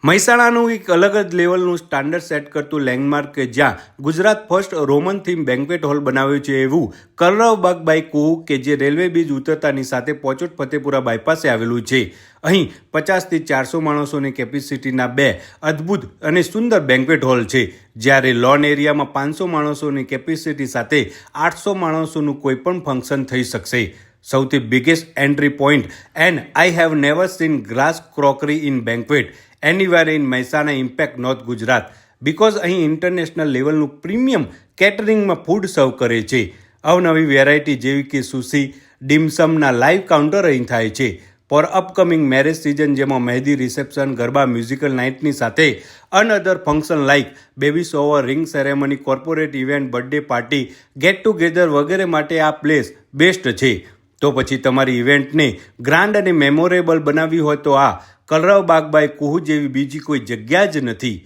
મહેસાણાનું એક અલગ જ લેવલનું સ્ટાન્ડર્ડ સેટ કરતું લેન્ડમાર્ક કે જ્યાં Gujarat first Roman theme banquet hall બનાવ્યું છે એવું કલરવબાગ બાય કુહુ કે જે રેલવે બ્રિજ ઉતરતાની સાથે પોચોટ ફતેપુરા બાયપાસે આવેલું છે. અહીં 50થી 400 માણસોની કેપેસિટીના બે અદ્ભુત અને સુંદર બેન્ક્વેટ હોલ છે, જ્યારે લોન એરિયામાં 500 માણસોની કેપેસિટી સાથે 800 માણસોનું કોઈ પણ ફંક્શન થઈ શકશે. સૌથી biggest entry point and I have never scene glass crockery in banquet anywhere in Mehsana impact north Gujarat because અહીં ઇન્ટરનેશનલ લેવલનું પ્રીમિયમ કેટરિંગમાં ફૂડ સર્વ કરે છે. અવનવી વેરાયટી જેવી કે સુશી, ડિમસમના લાઈવ કાઉન્ટર અહીં થાય છે. ફોર અપકમિંગ મેરેજ સિઝન જેમાં મહેંદી, રિસેપ્શન, ગરબા, મ્યુઝિકલ નાઇટની સાથે another function like baby shower, ring ceremony, corporate event, birthday party, get together વગેરે માટે આ પ્લેસ બેસ્ટ છે. તો પછી તમારી ઇવેન્ટને ગ્રાન્ડ અને મેમોરેબલ બનાવવી હોય તો આ કલરવબાગ બાય કુહુ જેવી બીજી કોઈ જગ્યા જ નથી.